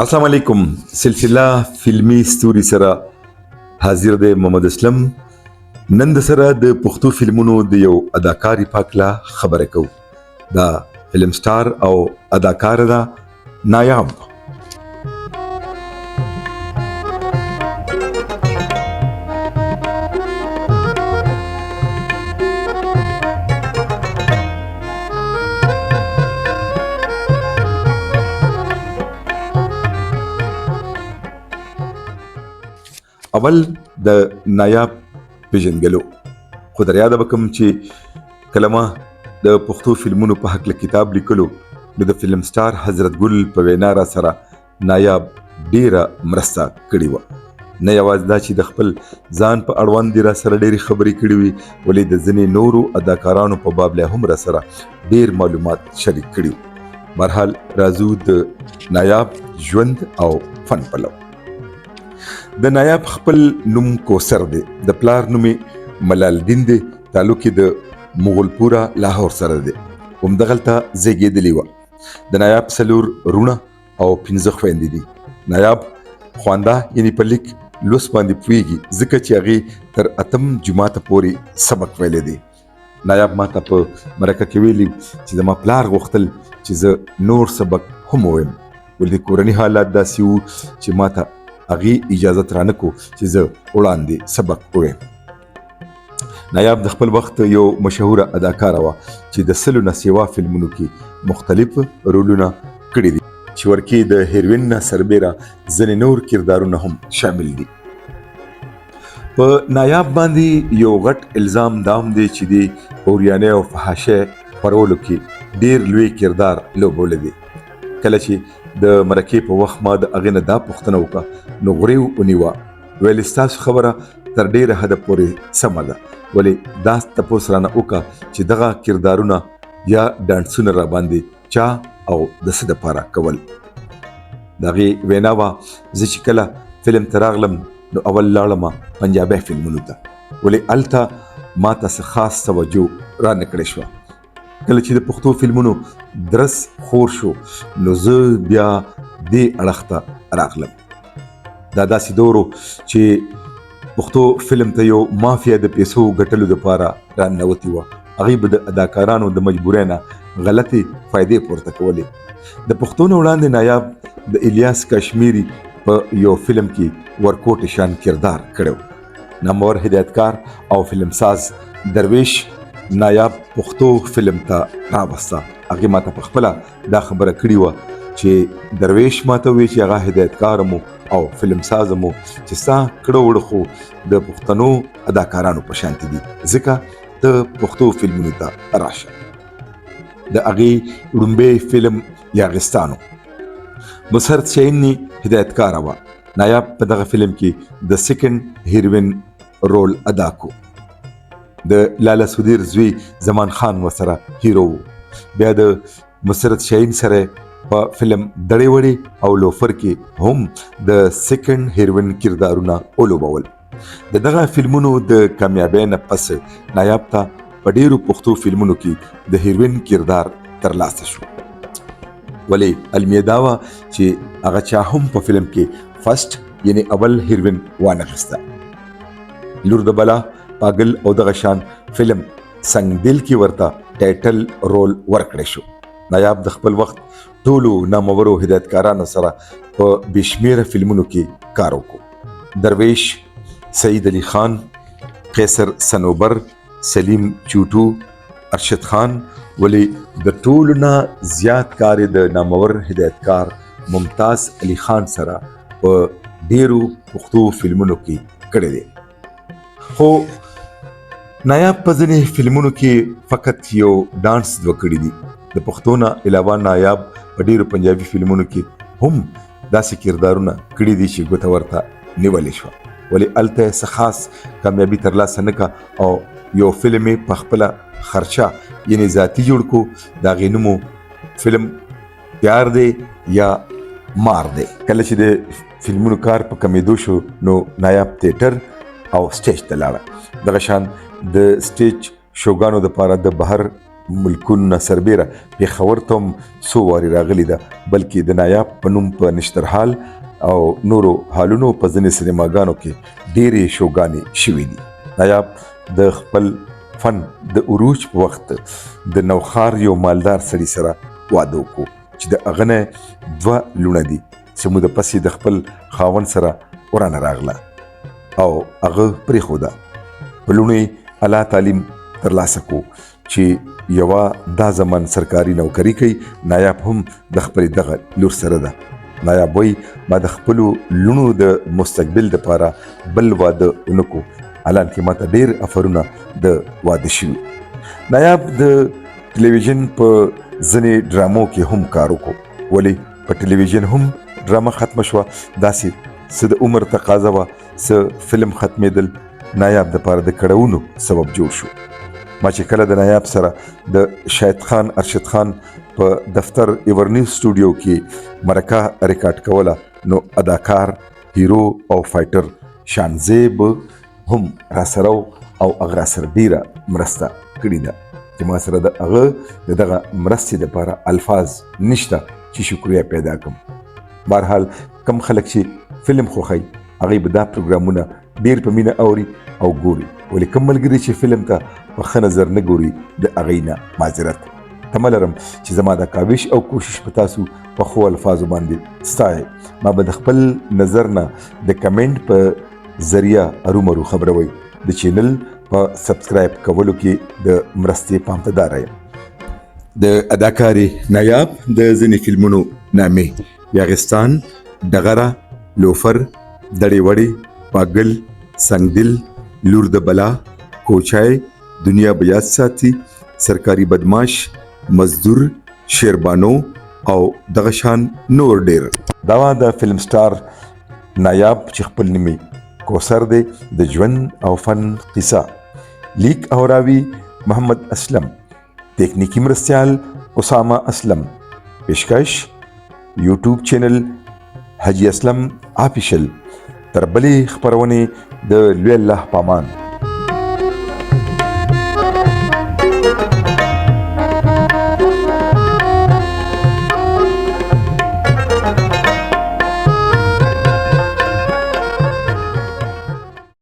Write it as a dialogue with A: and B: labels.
A: السلام علیکم. سلسله فلمی ستوري سره حاضر دی محمد اسلم. نن د سره د پښتو فلمونو د یو اداکاری پاکلا خبره کو. دا فلم سٹار او اداکار دا نایاب. اول د نایاب پیژنګلو خو در یاد وکم چې کلمه د پښتو فلمونو په حق کتاب لیکلو نو د فلم سٹار حضرت ګل په وینا را سره نایاب ډیره مرسته کړې و. نه یوازې دا چې د خپل ځان په اړوند را سره ډېری خبرې کړې وي ولې د ځینې نورو اداکارانو په باب له هم را سره ډېر معلومات شریک کړي وو. برحال راځو د نایاب ژوند او فن پلو. د نایاب خپل نوم کوثر دی. د پلار نومې ملال دین دی. تعلق د مغلپورا لاهور سره دی. همدغلته زیږېدلی وه. د نایاب څلور رونه او 15 خویندې دي. نایاب خوانده یعنې په لیک لوست باندې پوهېږي ځکه چې هغې تر 8 جماعته پورې سبق ویلی دی. نایاب ماته په مرکه کې ویلي چې زما پلار غوښتل چې زه نور سبق هم ووایم ولې کورني حالات داسې وو چې ماته هغې اجازت رانکو چې زه وړاندې سبق ووایم. نایاب د خپل وخت یو مشهوره اداکاره وه چې د 100 نه سیوا فلمونو کې مختلف رولونه کړي دي چې ورکې د هیروین نه سربیره ځینې نور کردارونه هم شامل دي. په نایاب باندې یو غټ الزام دام دی چې د اوریانۍ او فحاشۍ خپرولو کې ډیر لوی کردار لوبولی دی. کله چې د مرکې په وخت ما د هغې نه دا پوښتنه وکړه نو غورې ونیوه ویل ستاسو خبره تر ډیره حده پورې سمه ده ولې دا تپوس رانه وکړه چې دغه کردارونه یا ډانسونه راباندې چا او د څه دپاره کول. د هغې وینا وه زه چې کله فلم ته راغلم نو اول لاړم پنجابي فلمونو ته ولې هلته ما ته څه خاص توجه رانه کړې شوه. کله چې د پښتو فلمونو درس خور شو نو زه بیا دې اړخ ته راغلم. دا داسې دورو چې پښتو فلم ته یو مافیا د پیسو ګټلو دپاره راننوتې وه. هغوی به د اداکارانو د مجبورۍ نه غلطې فایدې پورته کولې. د پښتو نه وړاندې نایاب د الیاس کشمیري په یو فلم کې ورکوټ شان کردار کړی. نامور هدایتکار او فلمساز درویش نایاب پښتو فلم ته راوسته. هغې ماته په خپله دا خبره کړې وه چې درویش ماته وی چې هغه هدایتکار مو او فلمساز مو چې ستا کړه وړه خو د پښتنو اداکارانو په شانتې دي ځکه ته پښتو فلمونو ته راشه. د هغې وړومبی فلم یاغستانو مسرت شاهیني هدایتکاره وه. نایاب په دغه فلم کې د سیکنډ هیروین رول ادا کو. د لاله سودیر زوی زمان خان ورسره هیرو. بیا د مسرت شاهین سره په فلم دړې وړې او لوفر کې هم د سیکنډ هیروین کردارونه ولوبول. د دغه فلمونو د کامیابۍ نه پس نایاب ته په ډیرو پښتو فلمونو کې د هیروین کردار ترلاسه شو. ولې المیه دا وه چې هغه چا هم په فلم کې فرسټ یعنی اول هیروین وانخیسته. لور د بلا پاگل او دغه شان فلم سنگ دل کې ورته ټایټل رول ورکړی شو. نایاب د خپل وخت ټولو نامورو هدایتکارانو سره په بېشمېره فلمونو کې کار وکړو. درویش، سعید علي خان، قیصر سنوبر، سلیم چوټو، ارشد خان ولې د ټولو نه زیات کار د نامور هدایتکار ممتاز علي خان سره په ډیرو پښتو فلمونو کې کړی دی. خو نایاب په ځینې فلمونو کې فقط یو ډانس وکړی دی. د پښتو نه علاوه نایاب په ډیرو پنجابي فلمونو کې هم داسې کردارونه کړي دي چې ګوته ورته نیولې شوه ولې هلته یې څه خاص کامیابي ترلاسه نه کړه او یو فلم یې په خپله خرچه یعنې ذاتي جوړ کو. د هغې نوم فلم پیار دی یا مار دی. کله چې د فلمونو کار په کمیدو شو نو نایاب تیټر او سټیج ته لاړه. دغه شان د سټیج شوګانو دپاره د بهر ملکونو سربیره پېښور ته هم څو وارې راغلې ده، بلکې د نایاب په نوم په نشترحال او نورو حالونو په ځینې سینماګانو کې ډېرې شوګانې شوي دي. نایاب د خپل فن د عروج په وخت د نوښار یو مالدار سړي سره واده وکړو چې د هغه نه 2 لوڼه دي چې موده پسې د خپل خاوند سره ورانه راغله او هغه پرېښوده. په لوڼو یې اعلی تعلیم ترلاسه کړو چې یوه دا زمان سرکاري نوکري کوي. نایاب هم د خپلې دغه لور سره ده. نایاب وایي ما د خپلو لوڼو د مستقبل دپاره بل واده ونه کړو، الان کې ماته ډېر افرونه د واده شوي. نایاب د ټلویزیون په ځینې ډرامو کې هم کار وکړو، ولې په ټلویزیون هم ډرامه ختمه شوه. داسې څه د عمر تقاضا وه، څه فلم ختمېدل نایاب دپاره د کړاوونو سبب جوړ شو. ما چې کله د نایاب سره د شاهد خان ارشد خان په دفتر ایورنیوز سټوډیو کې مرکه ریکارډ کوله نو اداکار، هیرو او فایټر شانزیب هم را سره او هغه را سره ډېره مرسته کړې ده چې ما سره د هغه د دغه مرستې دپاره الفاظ نشته چې شکریه پیدا کړم. بهرحال کم خلک چې فلم خوښوي هغوی به دا پروګرامونه ډېر په مینه اوري او ګوري، ولې کم ملګري چې فلم ته په ښه نظر نه ګوري د هغوی نه معذرت. تمه لرم چې زما دا کاوش او کوشش په تاسو په ښو الفاظو باندې ستایي. ما به د خپل نظر نه د کمنټ په ذریعه ارومرو خبروي. د چینل په سبسکرایب کولو کې د مرستې پامتدار یم. د اداکارې نایاب د ځینې فلمونو نامې: یاغستان، ډغره، لوفر، دړې وړې، پاگل، سنگدل، لور د بلا، کوچای، دنیا به یاد ساتي، سرکاري بدماش، مزدور، شیربانو او دغه شان نور ډېر. دا د فلم سټار نایاب چې خپل نوم کوثر دی د ژوند او فن قصه. لیک او راوي محمد اسلم، تکنیکی مرستیال اسامه اسلم، پیشکش یوټیوب چینل حجی اسلم آفیشل. تر بلې خپرونې د لوی الله پامان.